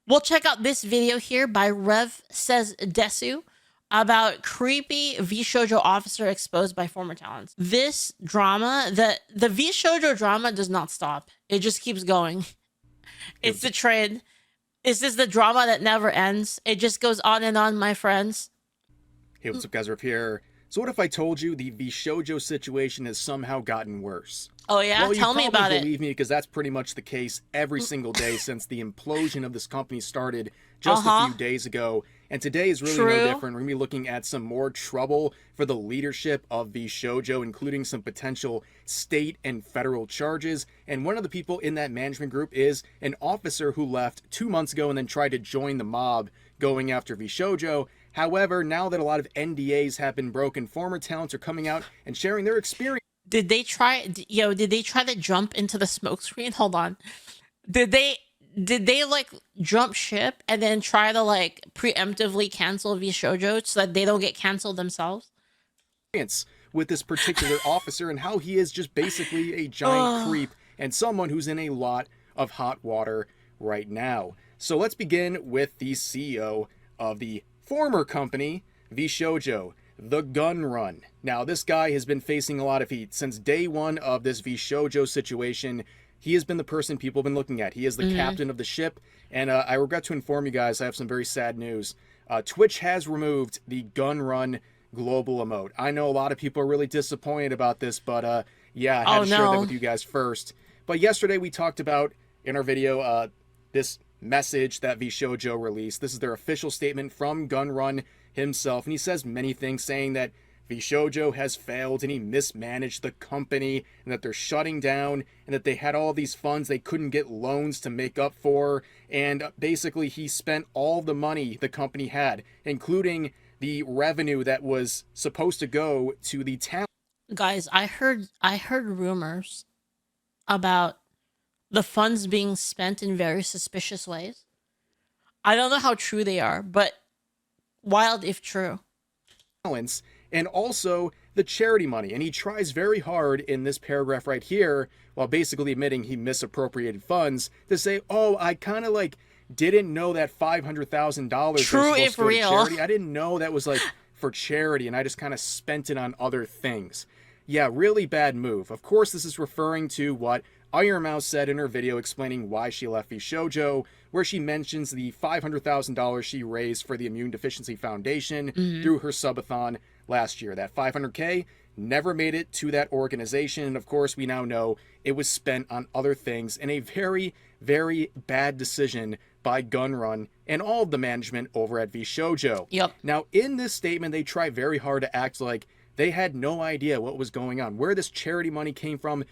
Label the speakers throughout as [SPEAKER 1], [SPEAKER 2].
[SPEAKER 1] We'll check out this video here by Rev Says Desu about creepy VShojo officer exposed by former talents. This drama, the VShojo drama does not stop. It just keeps going. It's the trend. It's just the drama that never ends. It just goes on and on, my friends.
[SPEAKER 2] Hey, what's up, guys? Rev here. So what if I told you the VShojo situation has somehow gotten worse?
[SPEAKER 1] Oh yeah?
[SPEAKER 2] Well,
[SPEAKER 1] Tell me about it.
[SPEAKER 2] believe me, because that's pretty much the case every single day since the implosion of this company started just a few days ago. And today is really no different. We're going to be looking at some more trouble for the leadership of VShojo, including some potential state and federal charges. And one of the people in that management group is an officer who left 2 months ago and then tried to join the mob going after VShojo. However, now that a lot of NDAs have been broken, former talents are coming out and sharing their experience.
[SPEAKER 1] Did they try to jump into the smoke screen? Hold on. Did they like jump ship and then try to like preemptively cancel VShojo so that they don't get canceled themselves?
[SPEAKER 2] With this particular officer and how he is just basically a giant creep and someone who's in a lot of hot water right now. So let's begin with the CEO of the former company, VShojo, the Gun Run. Now, this guy has been facing a lot of heat since day one of this VShojo situation. He has been the person people have been looking at. He is the captain of the ship, and I regret to inform you guys, I have some very sad news. Twitch has removed the Gun Run global emote. I know a lot of people are really disappointed about this, but yeah, I had to share that with you guys first. But yesterday we talked about, in our video, this message that VShojo released. This is their official statement from Gun Run himself, and he says many things, saying that VShojo has failed and he mismanaged the company and that they're shutting down and that they had all these funds they couldn't get loans to make up for, and basically he spent all the money the company had, including the revenue that was supposed to go to the town.
[SPEAKER 1] Guys, I heard rumors about the funds being spent in very suspicious ways. I don't know how true they are, but wild if true.
[SPEAKER 2] And also the charity money. And he tries very hard in this paragraph right here, while basically admitting he misappropriated funds, to say, oh, I kind of like didn't know that $500,000
[SPEAKER 1] true if real
[SPEAKER 2] charity. I didn't know that was like for charity, and I just kind of spent it on other things. Yeah, really bad move. Of course, this is referring to what Ironmouse said in her video explaining why she left VShojo, where she mentions the $500,000 she raised for the Immune Deficiency Foundation through her subathon last year. That $500K never made it to that organization, and of course we now know it was spent on other things in a very, very bad decision by Gun Run and all of the management over at VShojo.
[SPEAKER 1] Yep.
[SPEAKER 2] Now, in this statement, they try very hard to act like they had no idea what was going on, where this charity money came from.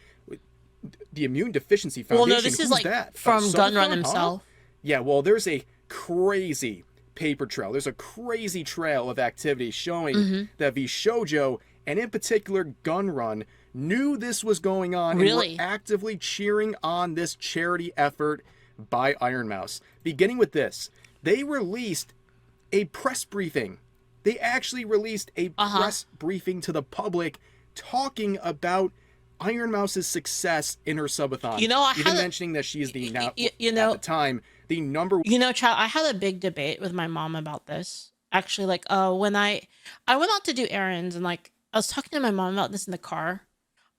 [SPEAKER 2] The Immune Deficiency Foundation.
[SPEAKER 1] Well, no, this is like
[SPEAKER 2] that?
[SPEAKER 1] from Gun Run himself.
[SPEAKER 2] Yeah, well, there's a crazy paper trail. There's a crazy trail of activity showing that VShojo, and in particular Gun Run, knew this was going on and were actively cheering on this charity effort by Ironmouse. Beginning with this, they released a press briefing. They actually released a press briefing to the public talking about Ironmouse's success in her subathon.
[SPEAKER 1] You know,
[SPEAKER 2] even mentioning that she is the now, at the time, the number.
[SPEAKER 1] You know, Chad, I had a big debate with my mom about this. Actually, like, when I went out to do errands, and like I was talking to my mom about this in the car.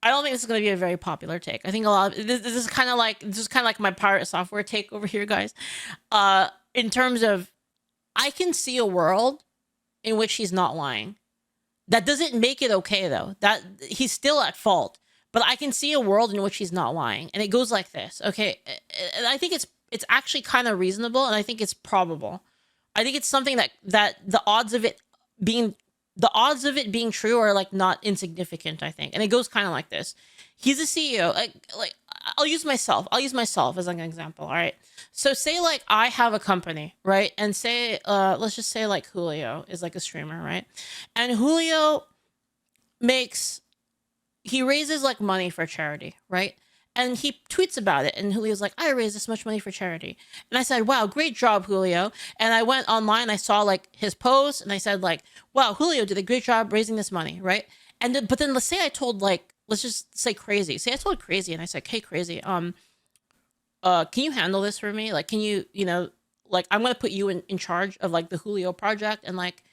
[SPEAKER 1] I don't think this is going to be a very popular take. I think a lot of this is kind of like my pirate software take over here, guys. In terms of, I can see a world in which he's not lying. That doesn't make it okay, though. That he's still at fault. But I can see a world in which he's not lying. And it goes like this. Okay. And I think it's actually kind of reasonable, and I think it's probable. I think it's something that the odds of it being true are like not insignificant, I think. And it goes kind of like this. He's a CEO. Like I'll use myself as like an example. All right. So say like I have a company, right? And say let's just say like Julio is like a streamer, right? And Julio he raises like money for charity, right? And he tweets about it, and Julio's like, I raised this much money for charity. And I said, wow, great job, Julio. And I went online, I saw like his post, and I said like, wow, Julio did a great job raising this money, right? And but then let's say I told like, let's just say Crazy. Say I told Crazy, and I said, hey, Crazy, can you handle this for me? Like, can you, like, I'm going to put you in charge of like the Julio project, and like,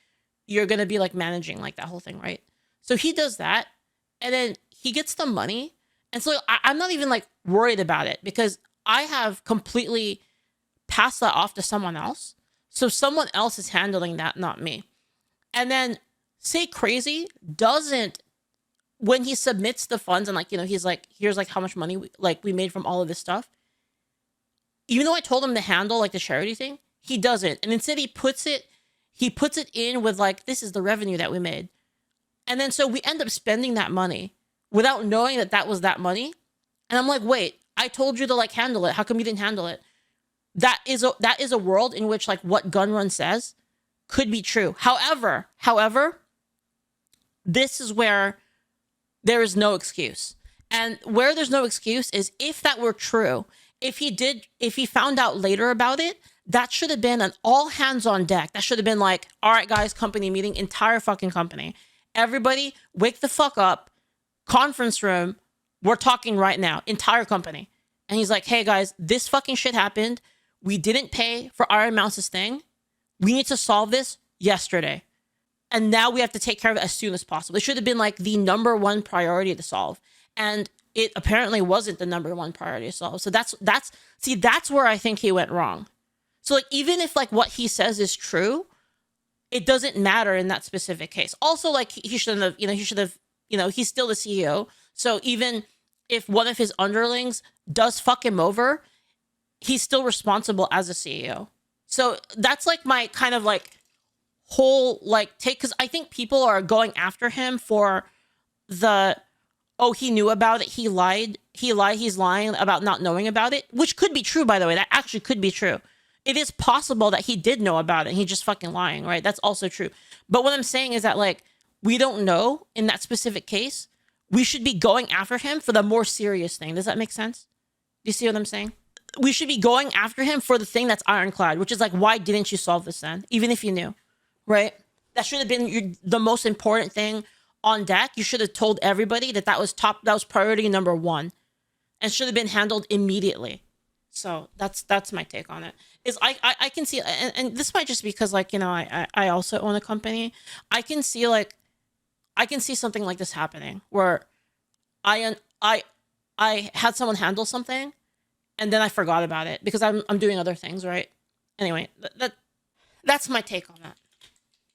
[SPEAKER 1] you're going to be like managing like that whole thing, right? So he does that, and then he gets the money. And so I'm not even like worried about it because I have completely passed that off to someone else. So someone else is handling that, not me. And then Say Crazy doesn't, when he submits the funds and like, you know, he's like, here's like how much money we made from all of this stuff. Even though I told him to handle like the charity thing, he doesn't. And instead he puts it in with like, this is the revenue that we made. And then so we end up spending that money without knowing that that was that money. And I'm like, wait, I told you to like handle it. How come you didn't handle it? That is a world in which like what Gunrun says could be true. However, this is where there is no excuse. And where there's no excuse is if that were true, if he found out later about it, that should have been an all hands on deck. That should have been like, all right, guys, company meeting, entire fucking company. Everybody wake the fuck up. Conference room. We're talking right now. Entire company. And he's like, hey guys, this fucking shit happened. We didn't pay for Iron Mouse's thing. We need to solve this yesterday. And now we have to take care of it as soon as possible. It should have been like the number one priority to solve. And it apparently wasn't the number one priority to solve. So that's where I think he went wrong. So like, even if like what he says is true, it doesn't matter in that specific case. Also, like he's still the CEO. So even if one of his underlings does fuck him over, he's still responsible as a CEO. So that's like my kind of like whole like take, because I think people are going after him for the, oh, he knew about it, he's lying about not knowing about it, which could be true, by the way. That actually could be true. It is possible that he did know about it and he's just fucking lying, right? That's also true. But what I'm saying is that like, we don't know in that specific case. We should be going after him for the more serious thing. Does that make sense? Do you see what I'm saying? We should be going after him for the thing that's ironclad, which is like, why didn't you solve this then? Even if you knew, right? That should have been the most important thing on deck. You should have told everybody that was priority number one and should have been handled immediately. So that's my take on it. Is I can see, and this might just be because like, you know, I also own a company. I can see something like this happening where I had someone handle something and then I forgot about it because I'm doing other things, right? Anyway, that's my take on that.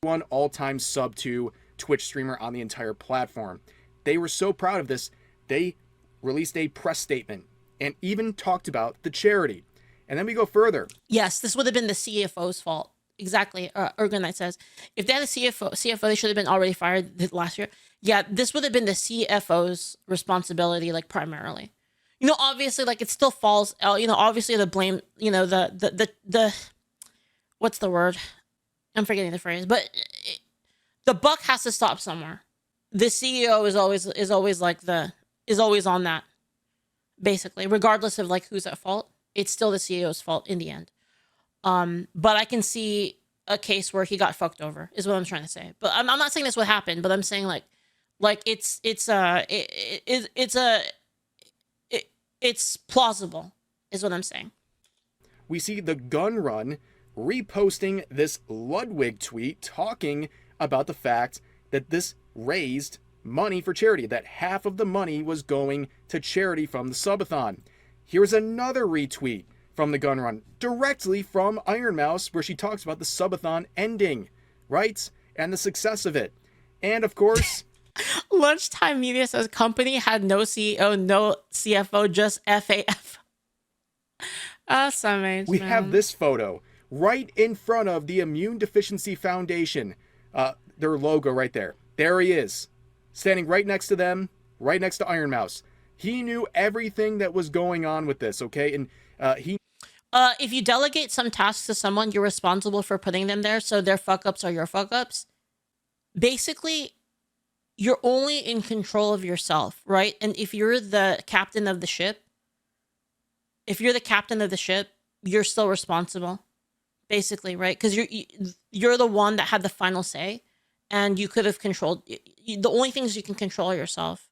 [SPEAKER 2] One all-time sub to Twitch streamer on the entire platform. They were so proud of this, they released a press statement and even talked about the charity. And then we go further.
[SPEAKER 1] Yes, this would have been the CFO's fault. Exactly. Ergonite says, if they had a CFO, they should have been already fired last year. Yeah, this would have been the CFO's responsibility, like primarily. You know, obviously, like it still falls out. You know, obviously the blame. You know, the what's the word? I'm forgetting the phrase, but the buck has to stop somewhere. The CEO is always on that. Basically, regardless of like who's at fault, it's still the CEO's fault in the end. But I can see a case where he got fucked over, is what I'm trying to say. But I'm not saying this would happen, but I'm saying like it's plausible, is what I'm saying.
[SPEAKER 2] We see the Gun Run reposting this Ludwig tweet talking about the fact that this raised money for charity, that half of the money was going to charity from the subathon. Here's another retweet from the Gun Run, directly from Iron Mouse, where she talks about the subathon ending, right? And the success of it. And of course...
[SPEAKER 1] Lunchtime Media says company had no CEO, no CFO, just FAF. Awesome,
[SPEAKER 2] we have this photo right in front of the Immune Deficiency Foundation. Their logo right there. There he is, standing right next to them, right next to Iron Mouse. He knew everything that was going on with this, okay? And
[SPEAKER 1] if you delegate some tasks to someone, you're responsible for putting them there, so their fuck-ups are your fuck-ups. Basically, you're only in control of yourself, right? And if you're the captain of the ship, you're still responsible, basically, right? Because you're the one that had the final say, and you could have controlled. The only things you can control are yourself.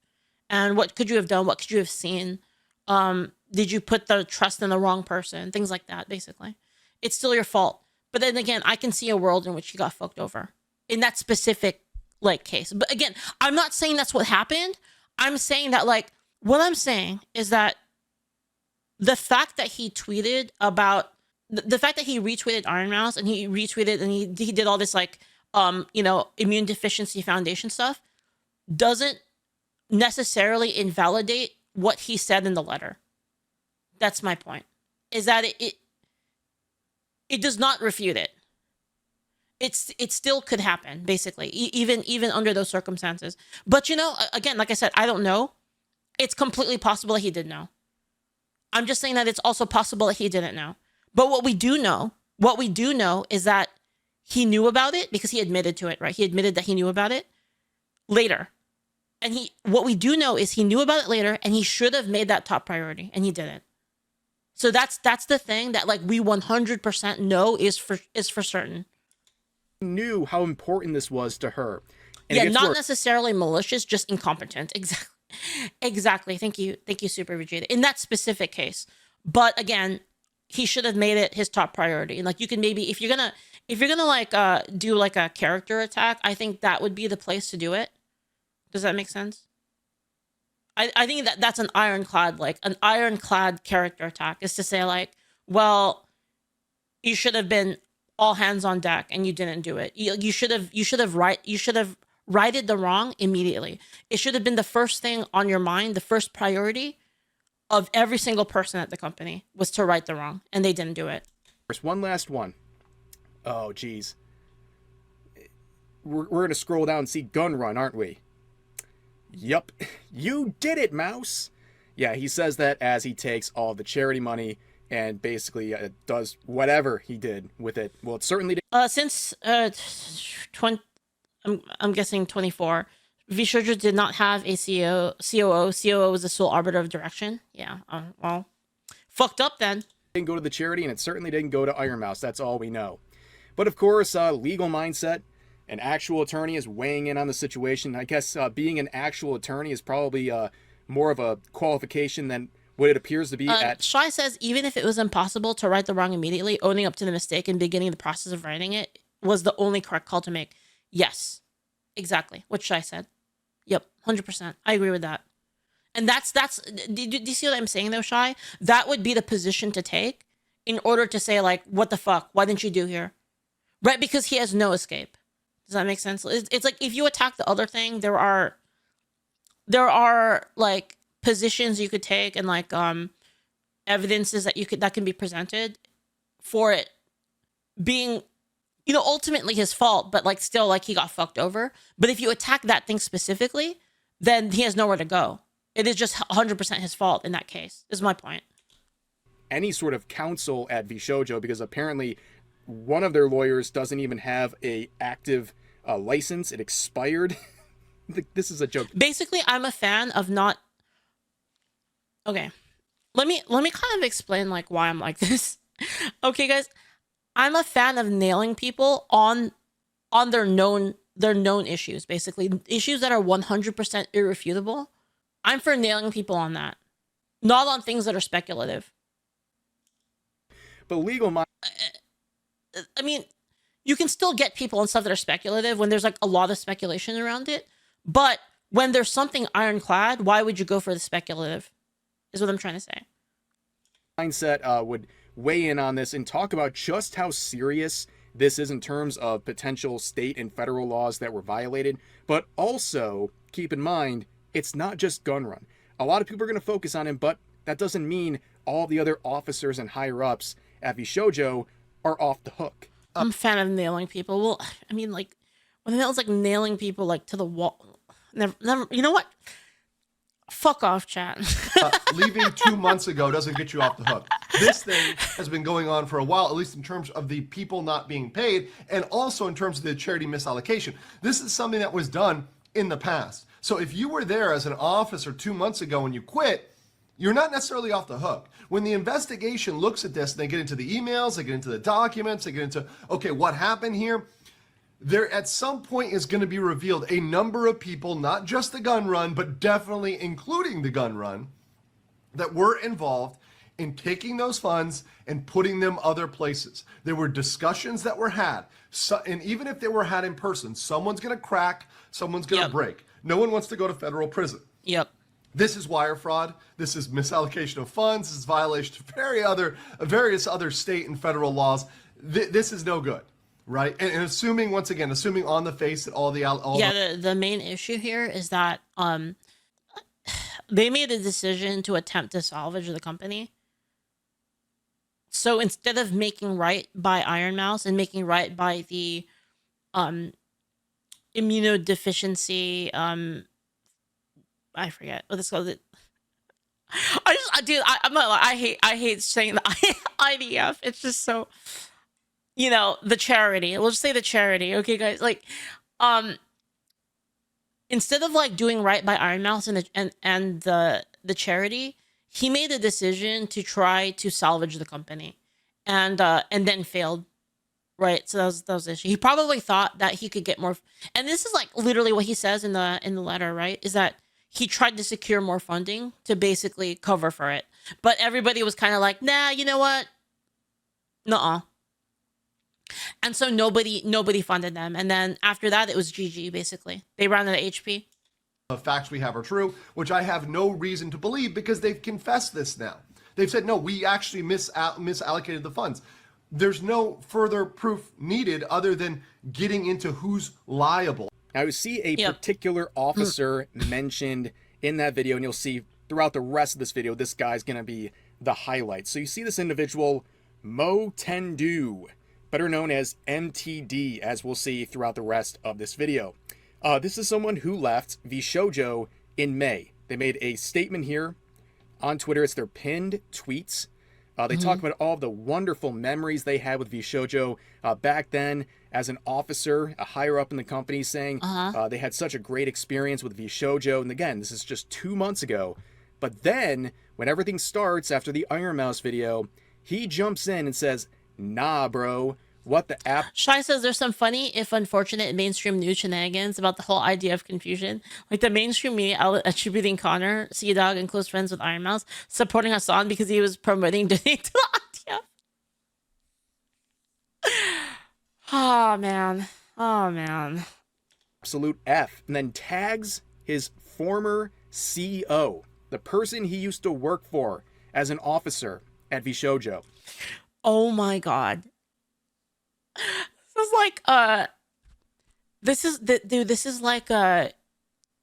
[SPEAKER 1] And what could you have done? What could you have seen? Did you put the trust in the wrong person? Things like that, basically. It's still your fault. But then again, I can see a world in which he got fucked over in that specific like case. But again, I'm not saying that's what happened. I'm saying that like what I'm saying is that the fact that he tweeted about the fact that he retweeted Iron Mouse and he retweeted and he did all this like immune deficiency foundation stuff doesn't necessarily invalidate what he said in the letter. That's my point. Is that it does not refute it. It still could happen, basically, even under those circumstances. But again, like I said, I don't know. It's completely possible that he did know. I'm just saying that it's also possible that he didn't know. But what we do know is that he knew about it because he admitted to it, right? He admitted that he knew about it later. And what we do know is he knew about it later and he should have made that top priority and he didn't. So that's the thing that like we 100% know is for certain.
[SPEAKER 2] Knew how important this was to her. And
[SPEAKER 1] yeah, not necessarily malicious, just incompetent. Exactly. Thank you, Super Vegeta. In that specific case. But again, he should have made it his top priority. And like you can maybe if you're gonna like do like a character attack, I think that would be the place to do it. Does that make sense? I think that's an ironclad character attack is to say like, well, you should have been all hands on deck and you didn't do it. You should have righted the wrong immediately. It should have been the first thing on your mind, the first priority of every single person at the company was to right the wrong, and they didn't do it.
[SPEAKER 2] There's one last one. Oh, geez. We're going to scroll down and see Gun Run, aren't we? Yup. You did it, Mouse. Yeah, he says that as he takes all the charity money and basically does whatever he did with it. Well, it certainly did.
[SPEAKER 1] Since I'm guessing 24, VShojo did not have a COO. COO was the sole arbiter of direction. Yeah, well, fucked up then.
[SPEAKER 2] Didn't go to the charity, and it certainly didn't go to Iron Mouse. That's all we know. But of course, legal mindset. An actual attorney is weighing in on the situation. I guess being an actual attorney is probably more of a qualification than what it appears to be.
[SPEAKER 1] Shai says, even if it was impossible to right the wrong immediately, owning up to the mistake and beginning the process of righting it was the only correct call to make. Yes, exactly what Shai said. Yep, 100%. I agree with that. And that's do you see what I'm saying though, Shai? That would be the position to take in order to say like, what the fuck? Why didn't you do here? Right, because he has no escape. Does that make sense? It's like if you attack the other thing, there are like positions you could take and like evidences that can be presented for it being ultimately his fault, but like still like he got fucked over. But if you attack that thing specifically, then he has nowhere to go. It is just 100% his fault in that case, is my point.
[SPEAKER 2] Any sort of counsel at VShojo, because apparently one of their lawyers doesn't even have a active license. It expired. This is a joke.
[SPEAKER 1] Basically, I'm a fan of not. Okay, let me kind of explain like why I'm like this. Okay, guys, I'm a fan of nailing people on their known issues. Basically, issues that are 100% irrefutable. I'm for nailing people on that, not on things that are speculative.
[SPEAKER 2] But legal mind.
[SPEAKER 1] I mean, you can still get people on stuff that are speculative when there's like a lot of speculation around it. But when there's something ironclad, why would you go for the speculative? Is what I'm trying to say.
[SPEAKER 2] Mindset would weigh in on this and talk about just how serious this is in terms of potential state and federal laws that were violated. But also keep in mind, it's not just Gun Run. A lot of people are going to focus on him, but that doesn't mean all the other officers and higher ups at VShojo are off the hook.
[SPEAKER 1] I'm a fan of nailing people. Well, I mean, like, when it was like nailing people like to the wall. Never. You know what? Fuck off, chat.
[SPEAKER 3] Leaving 2 months ago doesn't get you off the hook. This thing has been going on for a while, at least in terms of the people not being paid, and also in terms of the charity misallocation. This is something that was done in the past. So if you were there as an officer 2 months ago and you quit, you're not necessarily off the hook. When the investigation looks at this, they get into the emails, they get into the documents, they get into, okay, what happened here? There at some point is going to be revealed a number of people, not just the gun run, but definitely including the gun run, that were involved in taking those funds and putting them other places. There were discussions that were had. So, and even if they were had in person, someone's going to crack, someone's going to break. No one wants to go to federal prison.
[SPEAKER 1] Yep.
[SPEAKER 3] This is wire fraud. This is misallocation of funds. This is violation of various other state and federal laws. This is no good, right? And assuming, once again, assuming on the face that
[SPEAKER 1] the main issue here is that they made a decision to attempt to salvage the company. So instead of making right by Iron Mouse and making right by the immunodeficiency, I forget what this called. I'm not. I hate saying the IDF. It's just so, the charity. We'll just say the charity, okay, guys. Like, instead of like doing right by Iron Mouse and the charity, he made a decision to try to salvage the company, and then failed. Right, so that was the issue. He probably thought that he could get more, and this is like literally what he says in the letter. Right, is that he tried to secure more funding to basically cover for it, but everybody was kind of like, nah, you know what? Nuh-uh. And so nobody funded them, and then after that, it was GG. Basically, they ran out of HP.
[SPEAKER 3] The facts we have are true, which I have no reason to believe because they've confessed this now. They've said, no, we actually misallocated the funds. There's no further proof needed other than getting into who's liable.
[SPEAKER 2] Now, you see a particular officer mentioned in that video, and you'll see throughout the rest of this video, this guy's going to be the highlight. So you see this individual, MowtenDoo, better known as MTD, as we'll see throughout the rest of this video. This is someone who left VShojo in May. They made a statement here on Twitter. It's their pinned tweets. They talk about all of the wonderful memories they had with VShojo back then as an officer, a higher up in the company, saying they had such a great experience with VShojo. And again, this is just 2 months ago. But then, when everything starts after the Iron Mouse video, he jumps in and says, nah, bro, what the app?
[SPEAKER 1] Shai says there's some funny, if unfortunate, mainstream news shenanigans about the whole idea of confusion. Like the mainstream media outlet attributing Connor, Sea Dog, and close friends with Iron Mouse, supporting Hassan because he was promoting donate to the IDF. Oh, man. Oh, man.
[SPEAKER 2] Absolute F. And then tags his former CEO, the person he used to work for as an officer at VShojo.
[SPEAKER 1] Oh, my God. This is like this is like when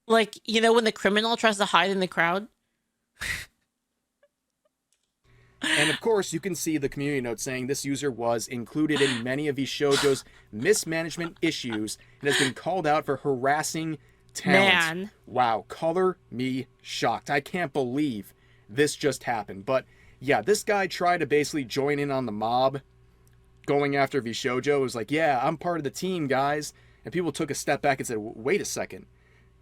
[SPEAKER 1] the criminal tries to hide in the crowd.
[SPEAKER 2] And of course, you can see the community note saying this user was included in many of VShojo's mismanagement issues and has been called out for harassing talent.
[SPEAKER 1] Man.
[SPEAKER 2] Wow, color me shocked. I can't believe this just happened. But yeah, this guy tried to basically join in on the mob going after VShojo. It was like, yeah, I'm part of the team, guys. And people took a step back and said, wait a second.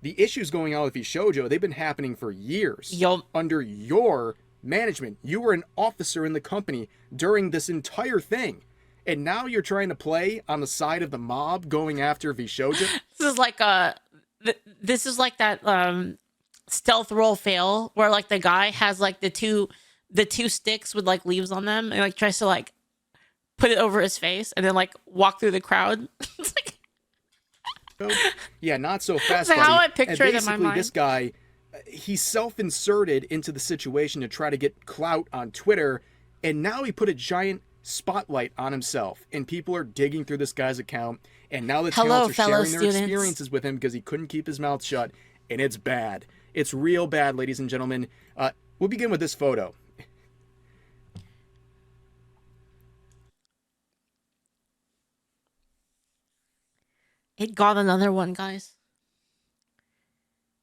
[SPEAKER 2] The issues going on with VShojo, they've been happening for years. Under your management. You were an officer in the company during this entire thing. And now you're trying to play on the side of the mob going after VShojo.
[SPEAKER 1] This is like that stealth roll fail where like the guy has like the two sticks with like leaves on them and like tries to like put it over his face and then like walk through the crowd. It's like,
[SPEAKER 2] yeah, not so fast.
[SPEAKER 1] That's how I picture
[SPEAKER 2] it
[SPEAKER 1] in my mind.
[SPEAKER 2] This guy, he self-inserted into the situation to try to get clout on Twitter, and now he put a giant spotlight on himself, and people are digging through this guy's account, and now the talents are sharing their experiences with him because he couldn't keep his mouth shut, and it's bad. It's real bad, ladies and gentlemen. We'll begin with this photo.
[SPEAKER 1] It got another one, guys.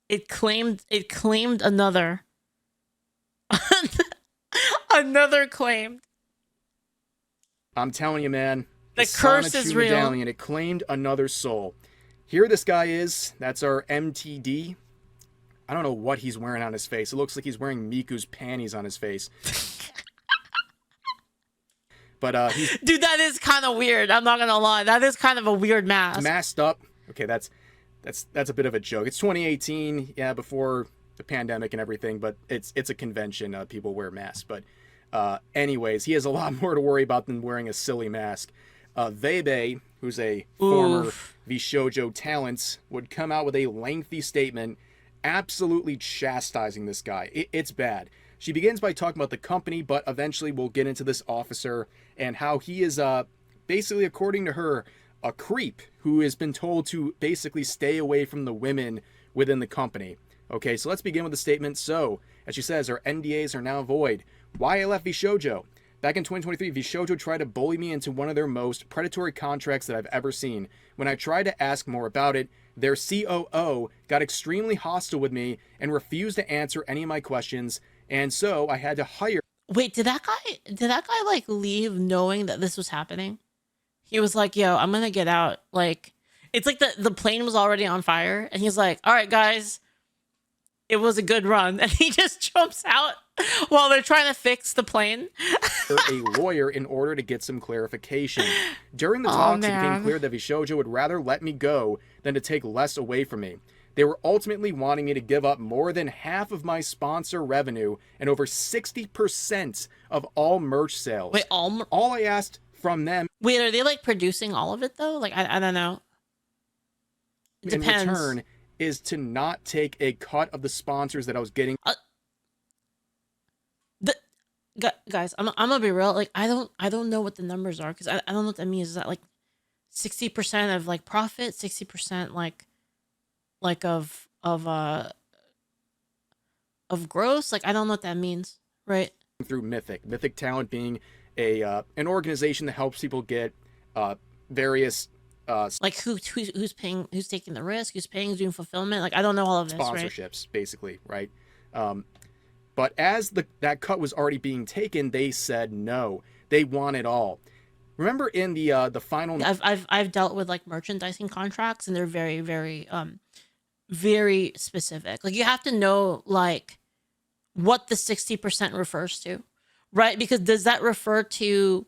[SPEAKER 1] It claimed another. Another claimed.
[SPEAKER 2] I'm telling you, man.
[SPEAKER 1] The curse is real.
[SPEAKER 2] Medallion, it claimed another soul. Here this guy is. That's our MTD. I don't know what he's wearing on his face. It looks like he's wearing Miku's panties on his face. But
[SPEAKER 1] dude, that is kind of weird. I'm not gonna lie. That is kind of a weird mask.
[SPEAKER 2] Masked up. Okay, that's a bit of a joke. It's 2018, yeah, before the pandemic and everything. But it's a convention. People wear masks. But Anyways, he has a lot more to worry about than wearing a silly mask. Veibae, who's a former VShojo talent, would come out with a lengthy statement absolutely chastising this guy. It's bad. She begins by talking about the company, but eventually we'll get into this officer and how he is basically, according to her, a creep who has been told to basically stay away from the women within the company. Okay, so let's begin with the statement. So, as she says, our NDAs are now void. Why I left VShojo? Back in 2023, VShojo tried to bully me into one of their most predatory contracts that I've ever seen. When I tried to ask more about it, their COO got extremely hostile with me and refused to answer any of my questions, and so I had to hire...
[SPEAKER 1] Wait, did that guy like leave knowing that this was happening? He was like, yo, I'm gonna get out. Like, it's like the plane was already on fire, and he's like, all right, guys, it was a good run. And he just jumps out while they're trying to fix the plane.
[SPEAKER 2] a lawyer in order to get some clarification. During the talks, it became clear that VShojo would rather let me go than to take less away from me. They were ultimately wanting me to give up more than half of my sponsor revenue and over 60% of all merch sales.
[SPEAKER 1] Wait,
[SPEAKER 2] all I asked from them...
[SPEAKER 1] Wait, are they like producing all of it though? Like, I don't know. It depends.
[SPEAKER 2] In return is to not take a cut of the sponsors that I was getting.
[SPEAKER 1] Guys, I'm gonna be real. Like, I don't know what the numbers are, because I don't know what that means. Is that like 60% of like profit, 60% like of gross? Like, I don't know what that means, right?
[SPEAKER 2] Through Mythic Talent being a an organization that helps people get various
[SPEAKER 1] like who's paying, who's taking the risk, who's paying, who's doing fulfillment. Like, I don't know all of this,
[SPEAKER 2] sponsorships, right? Basically, right? But as that cut was already being taken, they said no. They want it all. Remember in the final...
[SPEAKER 1] I've dealt with like merchandising contracts, and they're very, very very specific. Like, you have to know like what the 60% refers to, right? Because does that refer to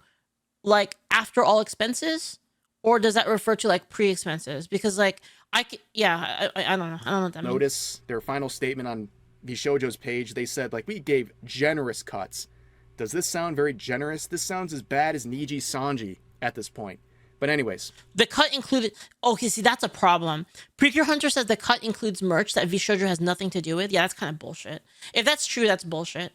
[SPEAKER 1] like after all expenses, or does that refer to like pre-expenses? Because like I don't know. I don't know what that means.
[SPEAKER 2] Notice their final statement on VShojo's page. They said like, we gave generous cuts. Does this sound very generous? This sounds as bad as Niji Sanji at this point. But anyways,
[SPEAKER 1] the cut included... Okay, see, that's a problem. Precure Hunter says the cut includes merch that VShojo has nothing to do with. Yeah, that's kind of bullshit. If that's true, that's bullshit.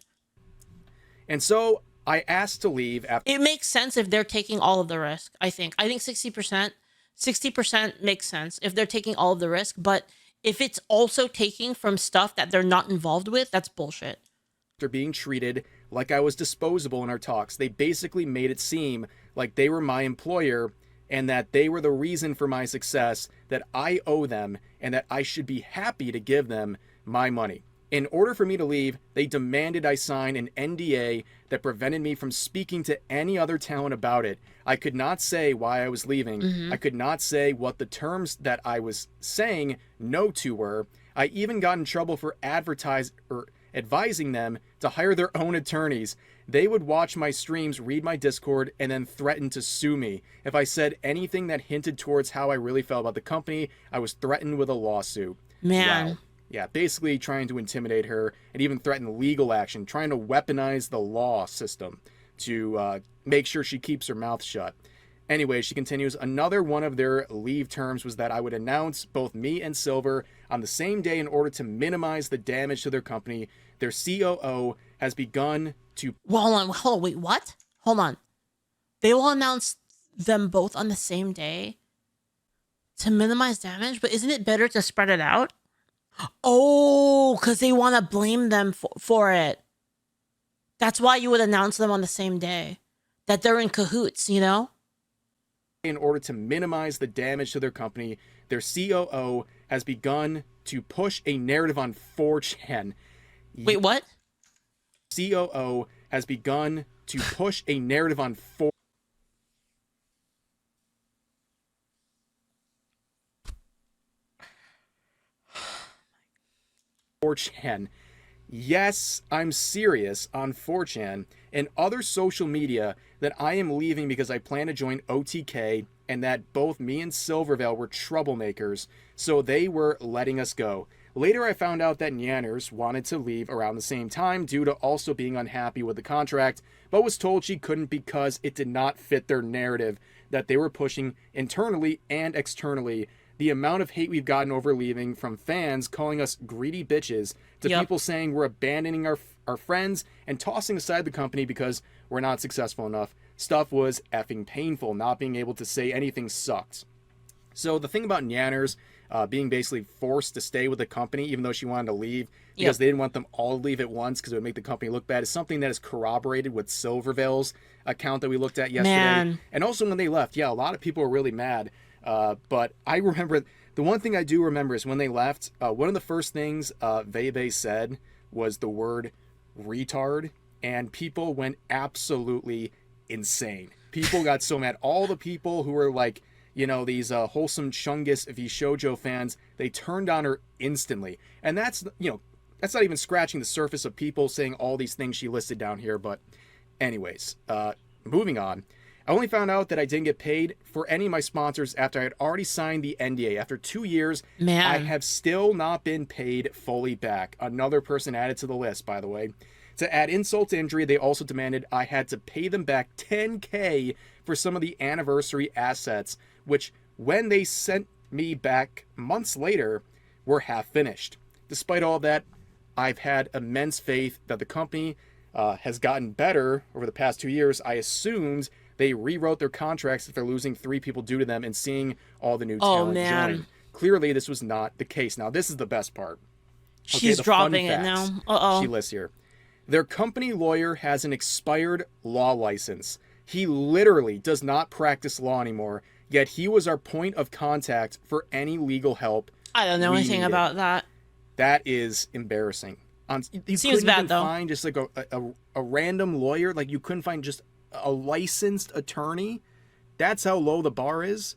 [SPEAKER 2] And so I asked to leave after...
[SPEAKER 1] It makes sense if they're taking all of the risk, I think. I think 60% makes sense if they're taking all of the risk. But if it's also taking from stuff that they're not involved with, that's bullshit.
[SPEAKER 2] After being treated like I was disposable in our talks, they basically made it seem like they were my employer and that they were the reason for my success, that I owe them, and that I should be happy to give them my money. In order for me to leave, they demanded I sign an NDA that prevented me from speaking to any other talent about it. I could not say why I was leaving. I could not say what the terms that I was saying no to were. I even got in trouble for advising them to hire their own attorneys. They would watch my streams, read my Discord, and then threaten to sue me. If I said anything that hinted towards how I really felt about the company, I was threatened with a lawsuit.
[SPEAKER 1] Man.
[SPEAKER 2] Wow. Yeah, basically trying to intimidate her and even threaten legal action, trying to weaponize the law system to make sure she keeps her mouth shut. Anyway, she continues, another one of their leave terms was that I would announce both me and Silver on the same day in order to minimize the damage to their company. Their COO has begun to...
[SPEAKER 1] Well, hold on, wait, what? Hold on. They will announce them both on the same day to minimize damage, but isn't it better to spread it out? Oh, because they want to blame them for it. That's why you would announce them on the same day. That they're in cahoots, you know?
[SPEAKER 2] In order to minimize the damage to their company, their COO has begun to push a narrative on 4chan.
[SPEAKER 1] Wait, what?
[SPEAKER 2] COO has begun to push a narrative on 4chan. Yes, I'm serious, on 4chan and other social media, that I am leaving because I plan to join OTK and that both me and Silvervale were troublemakers, so they were letting us go. Later, I found out that Nyanners wanted to leave around the same time due to also being unhappy with the contract, but was told she couldn't because it did not fit their narrative that they were pushing internally and externally. The amount of hate we've gotten over leaving, from fans calling us greedy bitches to people saying we're abandoning our friends and tossing aside the company because we're not successful enough. Stuff was effing painful. Not being able to say anything sucked. So the thing about Nyanners being basically forced to stay with the company even though she wanted to leave because they didn't want them all to leave at once because it would make the company look bad is something that is corroborated with Silvervale's account that we looked at yesterday. And also when they left, a lot of people were really mad. But I remember, the one thing I do remember is when they left, one of the first things Veibae said was the word retard, and people went absolutely insane. People got so mad. All the people who were like, these wholesome Chungus VShojo fans, they turned on her instantly. And that's not even scratching the surface of people saying all these things she listed down here. But anyways, moving on. I only found out that I didn't get paid for any of my sponsors after I had already signed the NDA. After 2 years, I have still not been paid fully back. Another person added to the list, by the way. To add insult to injury, they also demanded I had to pay them back $10K for some of the anniversary assets, which, when they sent me back months later, were half finished. Despite all that, I've had immense faith that the company has gotten better over the past 2 years. I assumed they rewrote their contracts if they're losing 3 people due to them and seeing all the new talent join. Clearly, this was not the case. Now, this is the best part.
[SPEAKER 1] She's dropping it now.
[SPEAKER 2] She lists here. Their company lawyer has an expired law license. He literally does not practice law anymore, yet he was our point of contact for any legal help.
[SPEAKER 1] I don't know anything about that.
[SPEAKER 2] That is embarrassing. You
[SPEAKER 1] Seems bad, though.
[SPEAKER 2] Find just like a random lawyer, like you couldn't find just a licensed attorney. That's how low the bar is.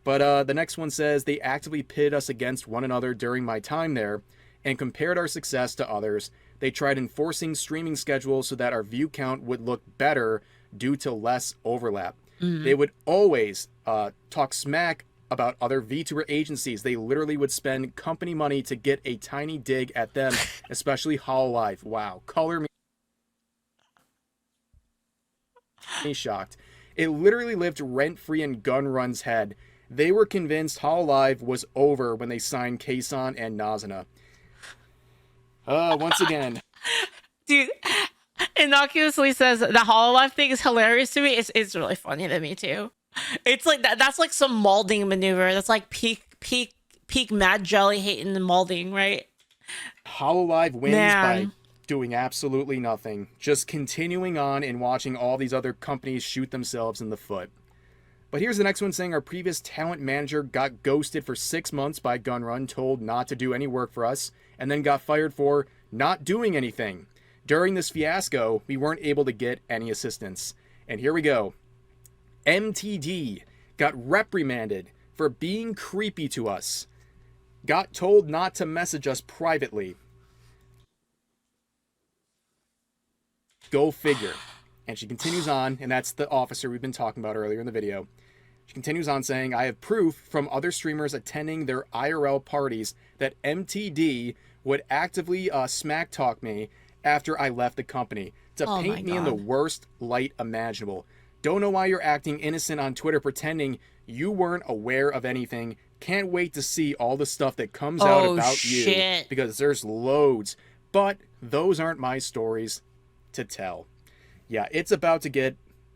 [SPEAKER 2] But the next one says they actively pitted us against one another during my time there and compared our success to others. They tried enforcing streaming schedules so that our view count would look better due to less overlap. They would always talk smack about other VTuber agencies. They literally would spend company money to get a tiny dig at them, especially Hololive. Wow. Color me shocked. It literally lived rent-free in Gunrun's head. They were convinced Hololive was over when they signed Kason and Nazuna. Once again.
[SPEAKER 1] Dude, innocuously says the Hololive thing is hilarious to me. It's really funny to me too. It's like that's like some molding maneuver. That's like peak Mad Jelly hating the molding, right?
[SPEAKER 2] Hololive wins by doing absolutely nothing. Just continuing on and watching all these other companies shoot themselves in the foot. But here's the next one saying our previous talent manager got ghosted for 6 months by Gunrun, told not to do any work for us, and then got fired for not doing anything. During this fiasco, we weren't able to get any assistance. And here we go. MTD got reprimanded for being creepy to us. Got told not to message us privately. Go figure. And she continues on, and that's the officer we've been talking about earlier in the video. She continues on saying, I have proof from other streamers attending their IRL parties that MTD would actively smack talk me after I left the company to paint me in the worst light imaginable. Don't know why you're acting innocent on Twitter pretending you weren't aware of anything. Can't wait to see all the stuff that comes out about you, because there's loads. But those aren't my stories to tell. Yeah, it's about to get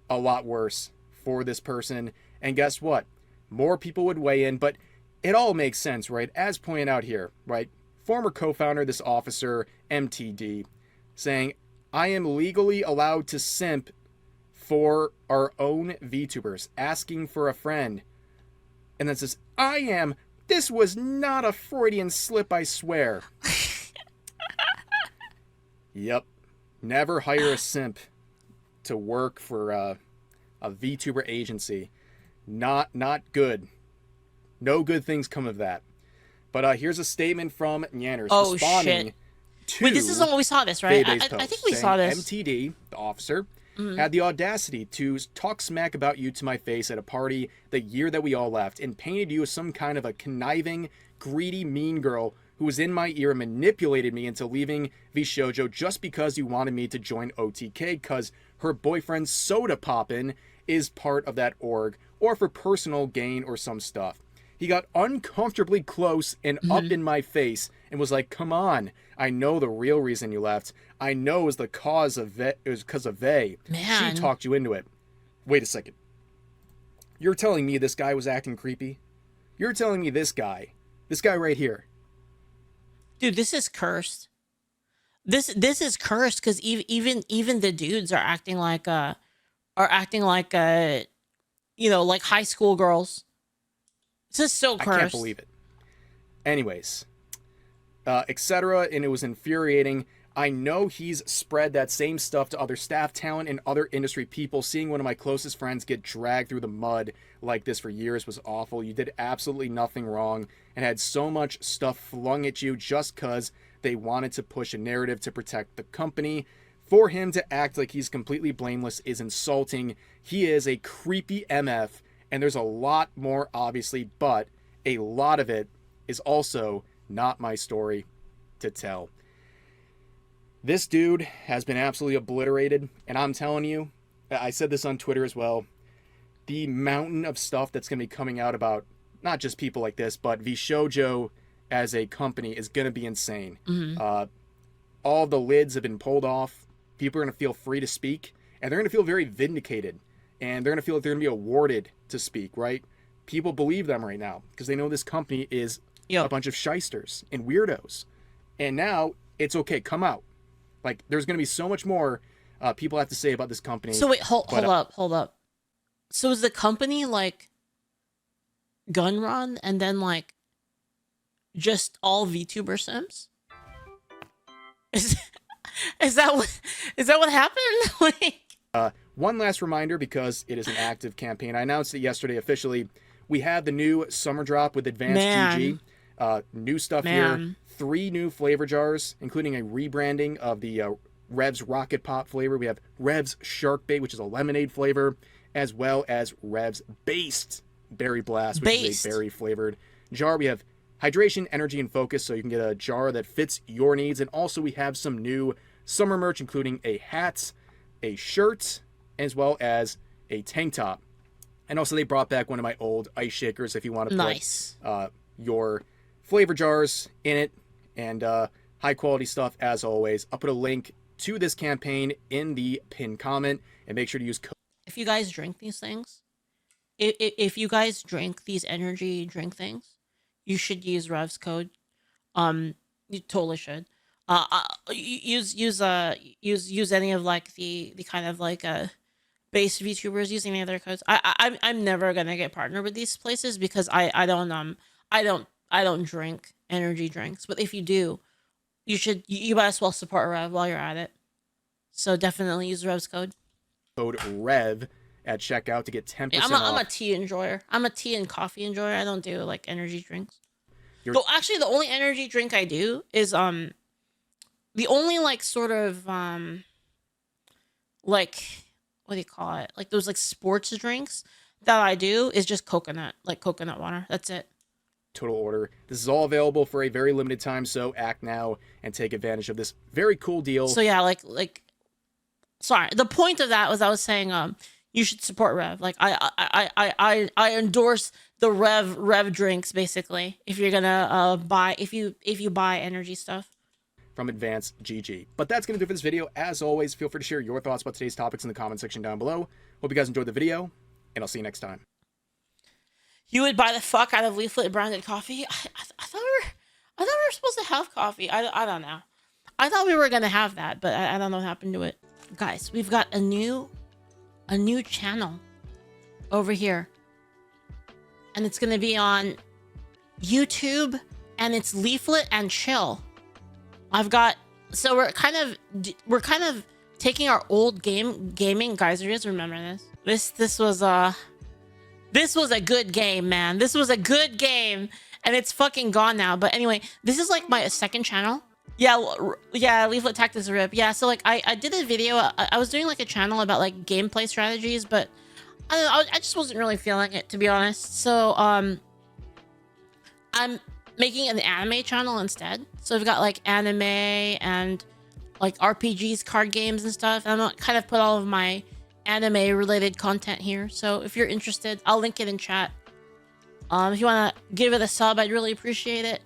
[SPEAKER 2] a lot worse for this person. And guess what? More people would weigh in, but it all makes sense, right? As pointed out here, right? Former co-founder, this officer, MTD, saying, I am legally allowed to simp for our own VTubers, asking for a friend. And then says, I am. This was not a Freudian slip, I swear. Yep. Never hire a simp to work for a VTuber agency. Not good. No good things come of that. But here's a statement from Nyanners responding to
[SPEAKER 1] Wait, this is when we saw this, right? I think we saw this.
[SPEAKER 2] MTD, the officer, had the audacity to talk smack about you to my face at a party the year that we all left and painted you as some kind of a conniving, greedy, mean girl who was in my ear and manipulated me into leaving VShojo just because he wanted me to join OTK because her boyfriend Soda Poppin is part of that org, or for personal gain or some stuff. He got uncomfortably close and up in my face and was like, come on, I know the real reason you left. I know it was because of Veibae.
[SPEAKER 1] Man.
[SPEAKER 2] She talked you into it. Wait a second. You're telling me this guy was acting creepy? You're telling me this guy right here.
[SPEAKER 1] Dude, this is cursed. This is cursed because even the dudes are acting like you know, like high school girls. This is so cursed.
[SPEAKER 2] I can't believe it. Anyways, etc. And it was infuriating. I know he's spread that same stuff to other staff talent and other industry people. Seeing one of my closest friends get dragged through the mud like this for years was awful. You did absolutely nothing wrong and had so much stuff flung at you just because they wanted to push a narrative to protect the company. For him to act like he's completely blameless is insulting. He is a creepy MF, and there's a lot more, obviously, but a lot of it is also not my story to tell. This dude has been absolutely obliterated, and I'm telling you, I said this on Twitter as well, the mountain of stuff that's going to be coming out about not just people like this, but VShojo as a company is going to be insane. All the lids have been pulled off. People are going to feel free to speak, and they're going to feel very vindicated, and they're going to feel like they're going to be awarded to speak, right? People believe them right now because they know this company is a bunch of shysters and weirdos. And now it's okay, come out. Like, there's going to be so much more people have to say about this company.
[SPEAKER 1] So wait, hold up. So is the company like gun run and then like just all VTuber sims? Is that what happened? Like,
[SPEAKER 2] one last reminder, because it is an active campaign. I announced it yesterday officially. We have the new summer drop with Advanced GG. New stuff here. 3 new flavor jars, including a rebranding of the Rev's Rocket Pop flavor. We have Rev's Shark Bait, which is a lemonade flavor, as well as Rev's Based Berry Blast, which is a berry flavored jar. We have hydration, energy, and focus, so you can get a jar that fits your needs. And also we have some new summer merch, including a hat, a shirt, as well as a tank top. And also they brought back one of my old ice shakers if you want to put your flavor jars in it. And high quality stuff as always. I'll put a link to this campaign in the pinned comment, and make sure to use code.
[SPEAKER 1] If you guys drink these things, if you guys drink these energy drink things, you should use Rev's code. You totally should. Use any of like the kind of like base VTubers using any of their codes. I'm never gonna get partnered with these places because I don't drink energy drinks. But if you do, you might as well support Rev while you're at it. So definitely use Rev's code.
[SPEAKER 2] Code Rev at checkout to get 10% off.
[SPEAKER 1] I'm a tea enjoyer. I'm a tea and coffee enjoyer. I don't do like energy drinks. So actually, the only energy drink I do is the only like sort of like, what do you call it? Like those like sports drinks that I do is just coconut water. That's it.
[SPEAKER 2] Total order. This is all available for a very limited time, so act now and take advantage of this very cool deal.
[SPEAKER 1] So yeah, like sorry, the point of that was I was saying you should support Rev. Like I endorse the Rev drinks basically if you're gonna buy if you buy energy stuff
[SPEAKER 2] from Advanced GG. But that's gonna do it for this video. As always, feel free to share your thoughts about today's topics in the comment section down below. Hope you guys enjoyed the video, and I'll see you next time.
[SPEAKER 1] You would buy the fuck out of Leaflit branded coffee? I thought we were supposed to have coffee. I don't know. I thought we were gonna have that, but I don't know what happened to it. Guys, we've got a new channel over here, and it's gonna be on YouTube, and it's Leaflit and Chill. So we're kind of taking our old gaming. Guys, you guys remember this? This was a good game, man. This was a good game, and it's fucking gone now. But anyway, this is like my second channel. Yeah, Leaflit Tactics Rip. Yeah, so like I did a video. I was doing like a channel about like gameplay strategies, but I just wasn't really feeling it, to be honest. So I'm making an anime channel instead. So we've got like anime and like RPGs, card games and stuff. And I'm gonna kind of put all of my anime related content here. So if you're interested, I'll link it in chat. If you want to give it a sub, I'd really appreciate it.